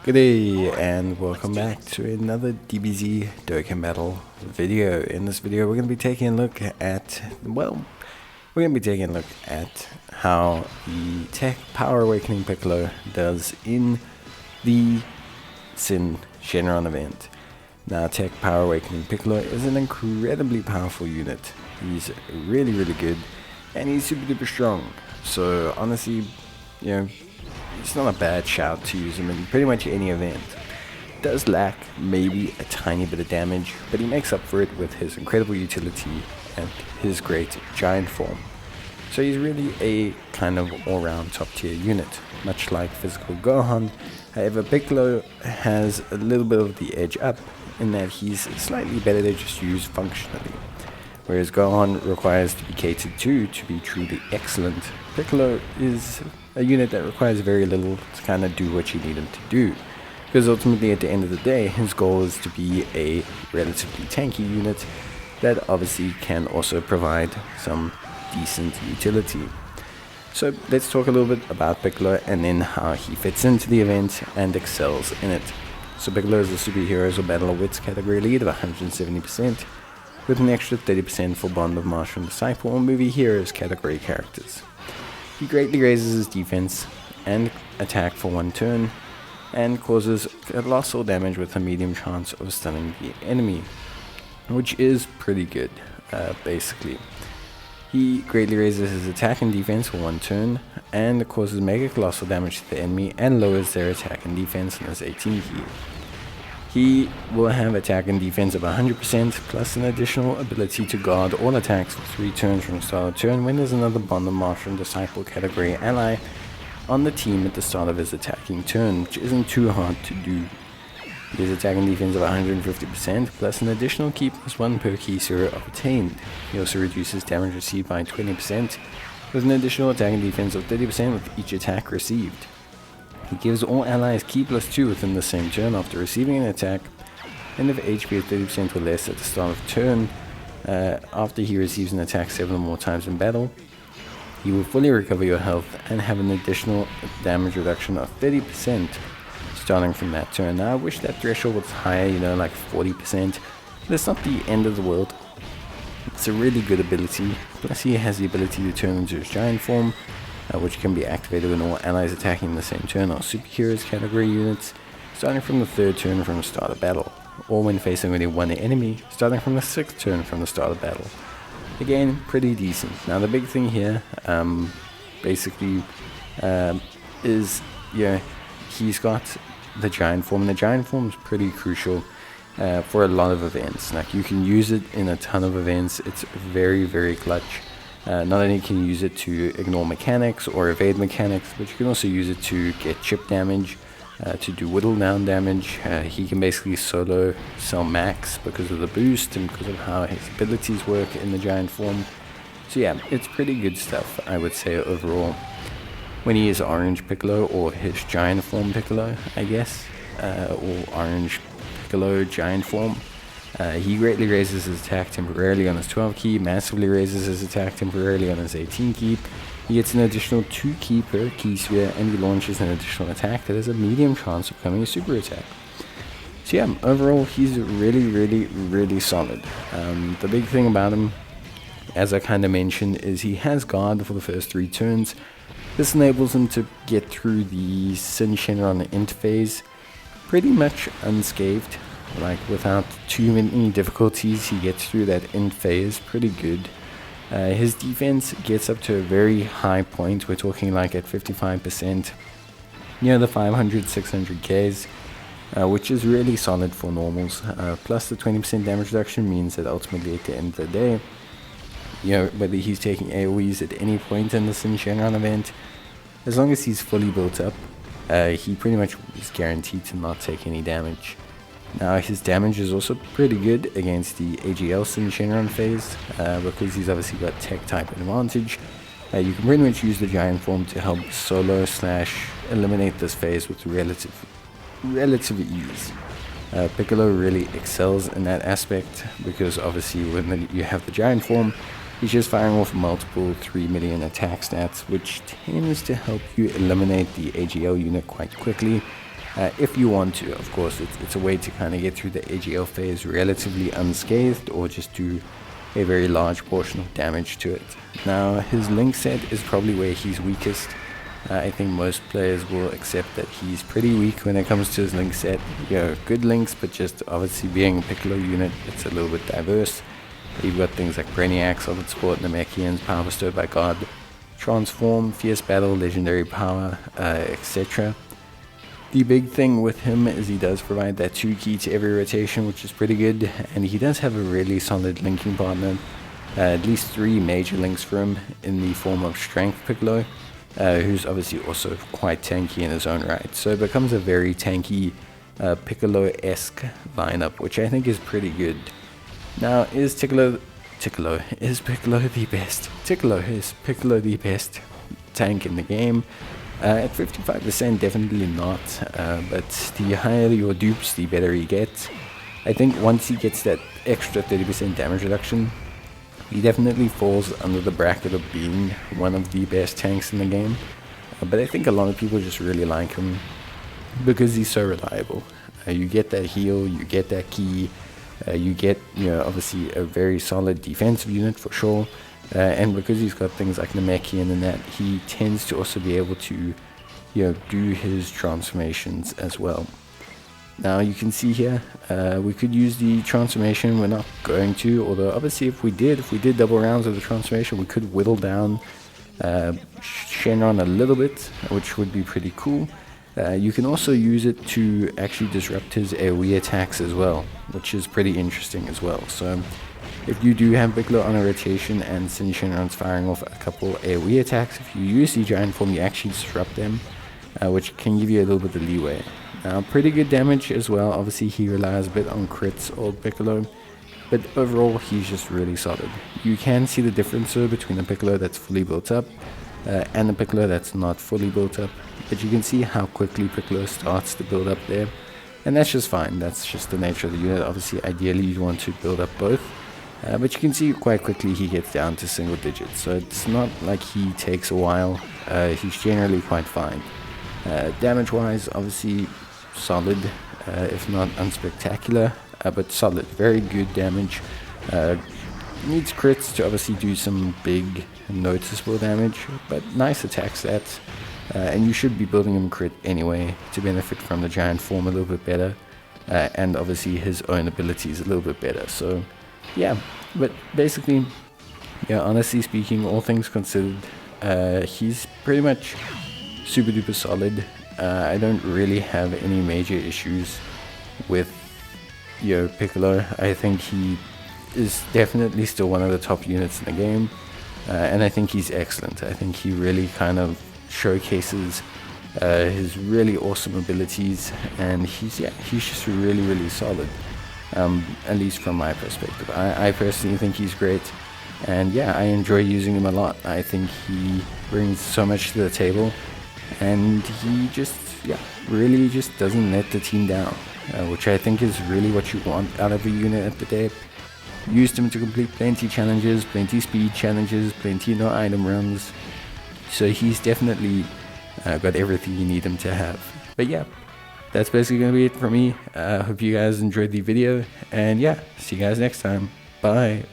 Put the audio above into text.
Good day and welcome back to another Dbz Dokkan battle video. In this video we're going to be taking a look at, how the TEQ Power Awakening Piccolo does in the Syn Shenron event. Now TEQ Power Awakening Piccolo is an incredibly powerful unit. He's really good and he's super duper strong. So honestly, it's not a bad shout to use him in pretty much any event. Does lack maybe a tiny bit of damage, but he makes up for it with his incredible utility and his great giant form. So he's really a kind of all-round top tier unit, much like physical Gohan. However, Piccolo has a little bit of the edge up in that he's slightly better to just use functionally. Whereas Gohan requires to be catered to be truly excellent, Piccolo is a unit that requires very little to kind of do what you need him to do. Because ultimately at the end of the day, his goal is to be a relatively tanky unit that obviously can also provide some decent utility. So let's talk a little bit about Piccolo and then how he fits into the event and excels in it. So Piccolo is a Superheroes or Battle of Wits category lead of 170%. with an extra 30% for Bond of Master and Disciple or Movie Heroes category characters. He greatly raises his defense and attack for one turn, and causes a loss or damage with a medium chance of stunning the enemy, which is pretty good, basically. He greatly raises his attack and defense for one turn, and causes mega colossal damage to the enemy and lowers their attack and defense on his 18 key. He will have attack and defense of 100% plus an additional ability to guard all attacks for 3 turns from the start of the turn when there's another Bond of Master and Disciple category ally on the team at the start of his attacking turn, which isn't too hard to do. He has attack and defense of 150% plus an additional key +1 per key zero obtained. He also reduces damage received by 20% with an additional attack and defense of 30% with each attack received. He gives all allies key +2 within the same turn after receiving an attack, and if HP is 30% or less at the start of the turn, after he receives an attack 7 or more times in battle, he will fully recover your health and have an additional damage reduction of 30% starting from that turn. Now I wish that threshold was higher, like 40%, but it's not the end of the world. It's a really good ability, plus he has the ability to turn into his giant form, which can be activated when all allies attacking in the same turn are superheroes category units, starting from the 3rd turn from the start of battle, or when facing only one enemy, starting from the 6th turn from the start of battle. Again, pretty decent. Now the big thing here, basically, is, he's got the giant form, and the giant form is pretty crucial for a lot of events. Like, you can use it in a ton of events. It's very clutch. Not only can you use it to ignore mechanics or evade mechanics, but you can also use it to get chip damage, to do whittle down damage. He can basically solo sell max because of the boost and because of how his abilities work in the giant form. So yeah, it's pretty good stuff, I would say, overall. When he is Orange Piccolo, or his giant form Piccolo, I guess, or Orange Piccolo giant form, he greatly raises his attack temporarily on his 12 key, massively raises his attack temporarily on his 18 key. He gets an additional 2 key per key sphere, and he launches an additional attack that has a medium chance of becoming a super attack. So yeah, overall he's really solid. The big thing about him, as I kind of mentioned, is he has guard for the first 3 turns. This enables him to get through the Syn Shenron int phase pretty much unscathed. Like, without too many difficulties, he gets through that end phase pretty good. His defense gets up to a very high point. We're talking like at 55%, near the 500-600Ks, which is really solid for normals. Plus the 20% damage reduction means that ultimately at the end of the day, whether he's taking AoEs at any point in the Syn Shenron event, as long as he's fully built up, he pretty much is guaranteed to not take any damage. Now his damage is also pretty good against the AGL Syn Shenron phase, because he's obviously got tech type advantage. You can pretty much use the giant form to help solo / eliminate this phase with relative ease. Piccolo really excels in that aspect, because obviously when you have the giant form, he's just firing off multiple 3 million attack stats, which tends to help you eliminate the AGL unit quite quickly. if you want to. Of course, it's a way to kind of get through the AGL phase relatively unscathed, or just do a very large portion of damage to it. Now, his link set is probably where he's weakest. I think most players will accept that he's pretty weak when it comes to his link set. Good links, but just obviously being a Piccolo unit, it's a little bit diverse. You've got things like Brainiac, Solid Sport, Namekians, Power Bestowed by God, Transform, Fierce Battle, Legendary Power, etc. The big thing with him is he does provide that 2 key to every rotation, which is pretty good, and he does have a really solid linking partner. At least 3 major links for him in the form of Strength Piccolo, who's obviously also quite tanky in his own right. So it becomes a very tanky Piccolo-esque lineup, which I think is pretty good. Now, is Piccolo the best? Is Piccolo the best tank in the game? At 55%, definitely not, but the higher your dupes, the better he gets. I think once he gets that extra 30% damage reduction, he definitely falls under the bracket of being one of the best tanks in the game. But I think a lot of people just really like him because he's so reliable. You get that heal, you get that key, you get, obviously a very solid defensive unit for sure. And because he's got things like Namekian and that, he tends to also be able to, do his transformations as well. Now you can see here, we could use the transformation. We're not going to, although obviously if we did double rounds of the transformation, we could whittle down Shenron a little bit, which would be pretty cool. You can also use it to actually disrupt his AoE attacks as well, which is pretty interesting as well. So if you do have Piccolo on a rotation and Syn Shenron's firing off a couple AoE attacks, if you use the giant form, you actually disrupt them, which can give you a little bit of leeway. Now, pretty good damage as well. Obviously, he relies a bit on crits, old Piccolo, but overall, he's just really solid. You can see the difference between a Piccolo that's fully built up and a Piccolo that's not fully built up, but you can see how quickly Piccolo starts to build up there, and that's just fine. That's just the nature of the unit. Obviously, ideally, you want to build up both, but you can see quite quickly he gets down to single digits, so it's not like he takes a while. He's generally quite fine. Damage-wise, obviously, solid, if not unspectacular, but solid, very good damage. Needs crits to obviously do some big noticeable damage, but nice attack stats, and you should be building him crit anyway to benefit from the giant form a little bit better, and obviously his own abilities a little bit better. So yeah, but basically, honestly speaking, all things considered, he's pretty much super duper solid. I don't really have any major issues with Piccolo. I think he is definitely still one of the top units in the game, and I think he's excellent. I think he really kind of showcases his really awesome abilities, and he's just really solid, at least from my perspective. I personally think he's great, and yeah, I enjoy using him a lot. I think he brings so much to the table, and he just really just doesn't let the team down, which I think is really what you want out of a unit at the day. Used him to complete plenty challenges, plenty speed challenges, plenty no item runs, so he's definitely got everything you need him to have. But yeah, that's basically gonna be it for me. Hope you guys enjoyed the video, and yeah, see you guys next time. Bye.